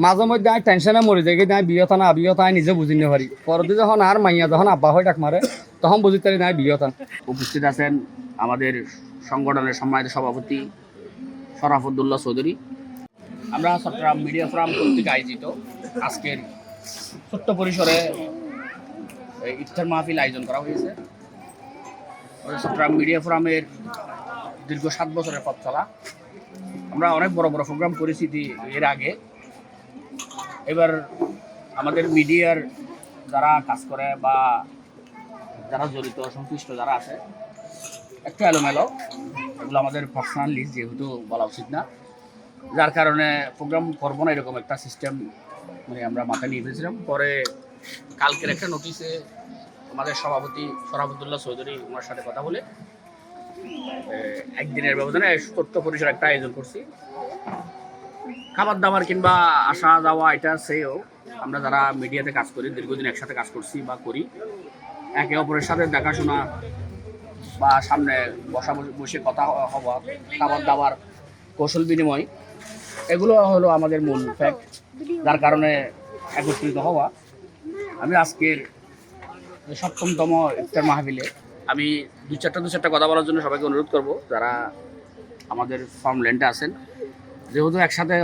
মাঝে মধ্যে আমি টেনশনে মরি যাই কিন্তু আমি বিয়তা না বিয়তা আমি নিজে বুঝি না পারি পরদি যখন আর মাইয়া যখন আব্বা হয়ে ডাক মারে তখন বুঝি পারি না বিয়তা। উপস্থিত আছেন আমাদের সংগঠনের সম্মানিত সভাপতি শরাফুদ্দৌলা চৌধুরী। আমরা চট্টগ্রাম মিডিয়া ফোরাম কর্তৃক আয়োজিত আজকের ছোট্ট পরিসরে ইফতার মাহফিল আয়োজন করা হয়েছে। চট্টগ্রাম মিডিয়া ফোরামের দীর্ঘ 7 বছরের পথ চলা। আমরা অনেক বড় বড় প্রোগ্রাম করেছি এর আগে। এবার আমাদের মিডিয়ার যারা কাজ করে বা যারা জড়িত সংশ্লিষ্ট যারা আছে একটু এলোমেলো, এগুলো আমাদের পার্সোনাল লিস্ট যেহেতু বলা উচিত না, যার কারণে প্রোগ্রাম করবো না এরকম একটা সিস্টেম মানে আমরা মাথায় নিয়ে ফেলেছিলাম। পরে কালকের একটা নোটিশে আমাদের সভাপতি শরাফুদ্দৌলা চৌধুরী ওনার সাথে কথা বলে একদিনের ব্যবধানে ছোট্ট পরিসর একটা আয়োজন করছি। খাবার দাবার কিংবা আসা যাওয়া এটা সেও আমরা যারা মিডিয়াতে কাজ করি, দীর্ঘদিন একসাথে কাজ করছি বা করি, একে অপরের সাথে দেখাশোনা বা সামনে বসে কথা হওয়া, খাবার দাবার কৌশল বিনিময়, এগুলো হলো আমাদের মূল ফ্যাক্ট, যার কারণে একত্রিত হওয়া। আমি আজকের 7তম ইফতার মাহফিলে আমি দু চারটা কথা বলার জন্য সবাইকে অনুরোধ করব, যারা আমাদের ফার্মল্যান্ডে আছেন। যেহেতু একসাথে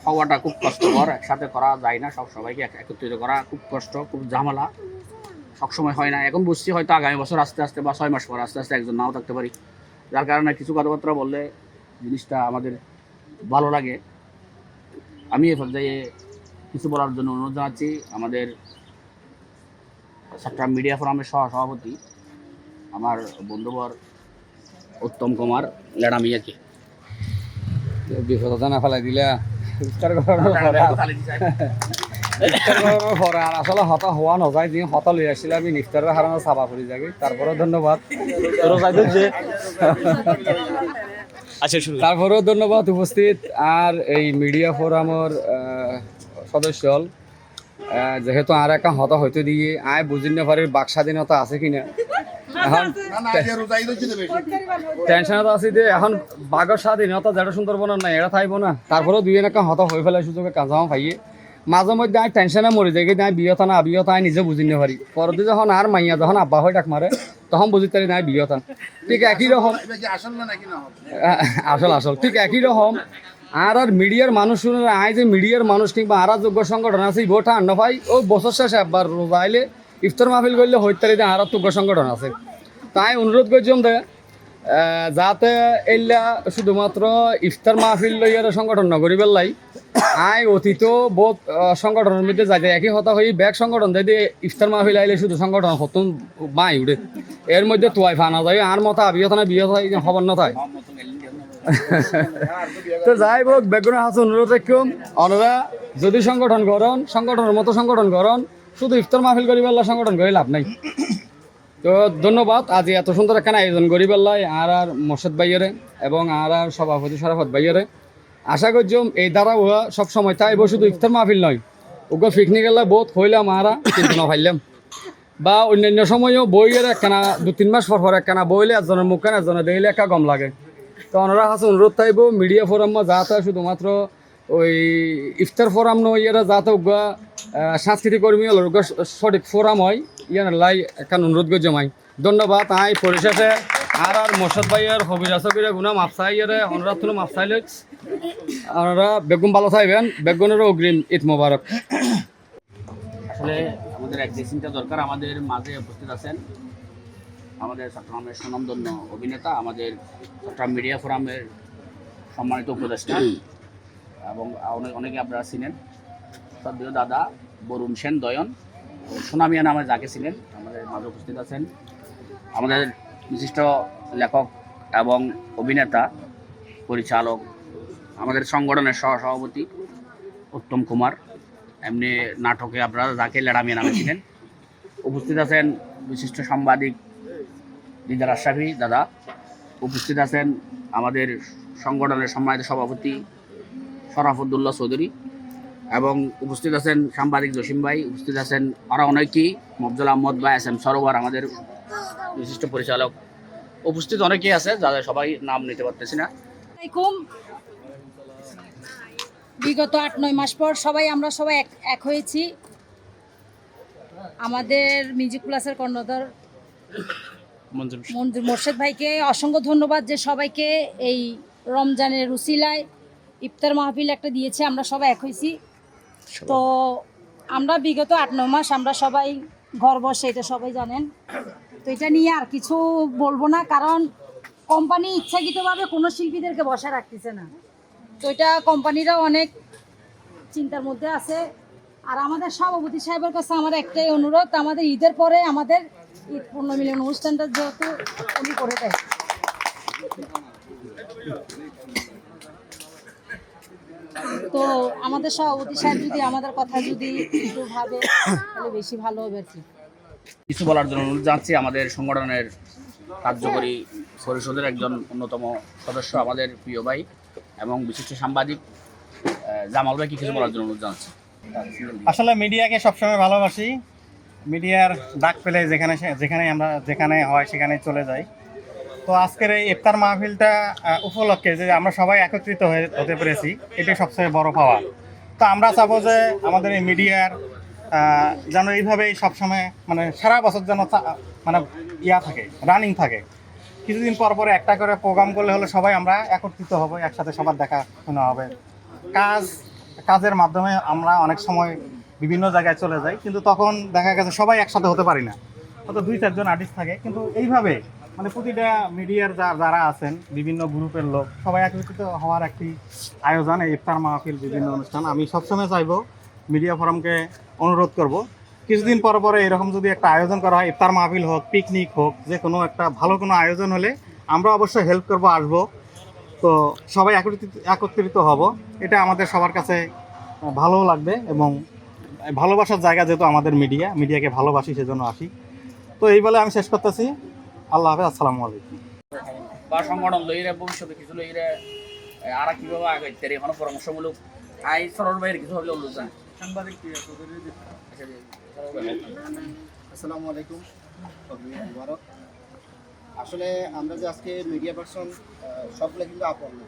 হওয়াটা খুব কষ্টকর, একসাথে করা যায় না, সবাইকে একত্রিত করা খুব কষ্ট, খুব ঝামেলা, সবসময় হয় না। এখন বুঝছি হয়তো আগামী বছর আস্তে আস্তে বা 6 মাস পর আস্তে আস্তে একজন নাও থাকতে পারি, যার কারণে কিছু কথাবার্তা বললে জিনিসটা আমাদের ভালো লাগে। আমি এ পর্যায়ে কিছু বলার জন্য অনুরোধ জানাচ্ছি আমাদের চট্টগ্রাম মিডিয়া ফোরামের সভাপতি আমার বন্ধুবর উত্তম কুমার লেডামিয়াকে। বিপদতা না ফেলাই দিলা ইফতার করানোর পরে আর আসলে হতা হওয়া নযায় যে হতা লই আসছিল আমি ইফতারের হারানো চাপা পড়ি যাবি। তারপরেও ধন্যবাদ তারপরেও ধন্যবাদ উপস্থিত আর এই মিডিয়া ফোরামের সদস্য যেহেতু আর একটা হতা হইতে দিয়ে আয় বুঝি না পারি বাক স্বাধীনতা আছে কিনা। এখন টেনশনতা আছে যে এখন বাঘের স্বাধীনতা যেটা সুন্দরবনের নাই এটা থাকবো না। তারপরেও দুই একটা হতা হয়ে ফেলার সুযোগে কাজাও পাইয়ে মাঝে মধ্যে আমি টেনশনে মরি যাই কিন্তু আমি বিয়তা না বিয়তা আমি নিজে বুঝি না পারি পরদি যখন আর মাইয়া যখন আব্বা হয়ে ডাক মারে তখন বুঝি পারি না বিয়তা। ঠিক একই রকম আসল ঠিক একই রকম আর মিডিয়ার মানুষ শুনে আয় যে মিডিয়ার মানুষ কিংবা আর যোগ্য সংগঠন আছে ভোট আন্ন পাই ও বছর শেষে একবার রোজা আইলে ইফতার মাহফিল করলে হইতারিতে আর যোগ্য সংগঠন আছে। তাই অনুরোধ করছিলাম যে যাতে এইলা শুধুমাত্র ইফতার মাহফিল লইয়ার সংগঠন নগরী বেল্লাই আয় অতীত বহুত সংগঠনের মধ্যে যাই একই হতা হয়ে ব্যাগ সংগঠন যাই ইফতার মাহফিল আইলে শুধু সংগঠন হতুন মাই উঠে এর মধ্যে তোয়াই ফানা যায় আর মতো আবিয়ত না বিয়ত খবর না থাকে। তো যাই হোক বেগুনের হাতে অনুরোধ রাখুন ওনারা যদি সংগঠন করেন সংগঠনের মতো সংগঠন করেন, শুধু ইফতার মাহফিল করি বেলা সংগঠন করে লাভ নাই। তো ধন্যবাদ আজ এত সুন্দর একটা আয়োজন করি বেলায় আর মোর্শেদ ভাইয়ারে এবং আর সভাপতি শরাফত ভাইয়ারে। আশা করছি এই দ্বারা ওরা সবসময় তাইব শুধু ইফতার মাহফিল নয় ওকে পিকনিক এলা বহুত হইলাম আরা কিন্তু না ফাইলাম বা অন্যান্য সময়ও বইয়ের একখানা 2-3 মাস পর একখানা বইলে একজনের মুখখান একজনের দেখলে একটা গম লাগে। তো ওনারা কাছে অনুরোধ থাকবো মিডিয়া ফোরাম যাতে শুধুমাত্র ওই ইফতার ফোরাম নয় ইয়েরা যাতে সাংস্কৃতিক কর্মী সঠিক ফোরাম হয় ইয়ার লাই একখান অনুরোধ করে জমাই। ধন্যবাদ। আই পরিশেষে আর মোর্শেদ ভাইয়ের হবির আসবিরে গুনা মাপসাই ইয়ে অনুরাধ তুলো মাপসাইলে ওনারা বেগুন ভালো থাকবেন, বেগুনেরও অগ্রিম ঈদ মোবারক। আসলে আমাদের এক চিন্তা দরকার। আমাদের মাঝে উপস্থিত আছেন আমাদের চট্টগ্রামের সুনামধন্য অভিনেতা, আমাদের চট্টগ্রাম মিডিয়া ফোরামের সম্মানিত উপদেষ্টা এবং অনেকে আপনারা চিনেন, সদ্য দাদা বরুণ সেন দয়ন সোনামিয়া নামে যাকে ছিলেন আমাদের মাঝে উপস্থিত আছেন আমাদের বিশিষ্ট লেখক এবং অভিনেতা পরিচালক আমাদের সংগঠনের সহসভাপতি উত্তম কুমার, এমনি নাটকে আপনারা যাকে লেডামিয়া নামে ছিলেন। উপস্থিত আছেন বিশিষ্ট সাংবাদিক দিদার আশরাফি দাদা, উপস্থিত আছেন আমাদের সংগঠনের সম্মানিত সভাপতি শরাফুদ্দৌলা চৌধুরী এবং উপস্থিত আছেন সাংবাদিক জসিম ভাই, উপস্থিত আছেন আরও অনেকেই মফজল আহমদ বা এস এম সরোবর আমাদের বিশিষ্ট পরিচালক, উপস্থিত অনেকেই আছে যাদের সবাই নাম নিতে পারতেছি না। বিগত 8-9 মাস পর আমরা সবাই এক হয়েছি। আমাদের মিউজিক প্লাসের কর্ণধার মঞ্জুর মোর্শেদ ভাইকে অসংখ্য ধন্যবাদ যে সবাইকে এই রমজানের উসিলায় ইফতার মাহফিল একটা দিয়েছে, আমরা সবাই এক হয়েছি। তো আমরা বিগত 8-9 মাস আমরা সবাই ঘর বসে, এটা সবাই জানেন। তো এটা নিয়ে আর কিছু বলবো না, কারণ কোম্পানি ইচ্ছাকৃতভাবে কোনো শিল্পীদেরকে বসে রাখতেছে না। তো এটা কোম্পানিরাও অনেক চিন্তার মধ্যে আছে। আর আমাদের সভাপতি সাহেবের কাছে আমার একটাই অনুরোধ, আমাদের ঈদের পরে আমাদের ঈদ পুনর্মিলন অনুষ্ঠানটা যেহেতু উনি করে দেয়, তো আমাদের সভাপতি সাহেব যদি আমাদের কথা যদি একটু ভাবে তাহলে বেশি ভালো হবে আর কি। কিছু বলার জন্য অনুরোধ জানাচ্ছি আমাদের সংগঠনের কার্যকরী পরিষদের একজন অন্যতম সদস্য, আমাদের প্রিয় ভাই এবং বিশিষ্ট সাংবাদিক জামাল ভাইকে কিছু বলার জন্য অনুরোধ জানাচ্ছি। আসলে মিডিয়াকে সবসময় ভালোবাসি। মিডিয়ার ডাক পেলে যেখানে হয় সেখানে চলে যাই। তো আজকের এই ইফতার মাহফিলটা উপলক্ষে যে আমরা সবাই একত্রিত হতে পেরেছি, এটাই সবচেয়ে বড় পাওয়া। তো আমরা চাবো যে আমাদের এই মিডিয়ার যেন এইভাবেই সবসময় মানে সারা বছর যেন মানে থাকে, রানিং থাকে। কিছুদিন পর পরে একটা করে প্রোগ্রাম করলে হলে সবাই আমরা একত্রিত হব, একসাথে সবার দেখা শোনা হবে। কাজের মাধ্যমে আমরা অনেক সময় বিভিন্ন জায়গায় চলে যাই, কিন্তু তখন দেখা গেছে সবাই একসাথে হতে পারি না, হয়তো 2-4 জন আর্টিস্ট থাকে। কিন্তু এইভাবে মানে প্রতিটা মিডিয়ার যারা আছেন বিভিন্ন গ্রুপের লোক সবাই একত্রিত হওয়ার একটি আয়োজন এই ইফতার মাহফিল, বিভিন্ন অনুষ্ঠান। আমি সবসময় চাইবো, মিডিয়া ফোরামকে অনুরোধ করব, কিছুদিন পর পরে এরকম যদি একটা আয়োজন করা হয়, ইফতার মাহফিল হোক, পিকনিক হোক, যে কোনো একটা ভালো কোনো আয়োজন হলে আমরা অবশ্যই হেল্প করব, আসবো। তো সবাই একত্রিত হব, এটা আমাদের সবার কাছে ভালো লাগবে এবং ভালোবাসার জায়গা, যেহেতু আমাদের মিডিয়াকে ভালোবাসি সেজন্য আসি। তো এই বলে আমি শেষ করতেছি। আল্লাহ হাফেজ, আসসালামু আলাইকুম। বা সংগঠন লইরে ভবিষ্যতে কিছু লইরে আর কিভাবে আগাইতে এখনো পরামর্শমূলক সরল ভাইয়ের কিছু হলে অনুরোধ জানাই। সাংবাদিক আসসালামু আলাইকুম। আসলে আমরা যে আজকে মিডিয়া পার্সন সবগুলো কিন্তু আপন না।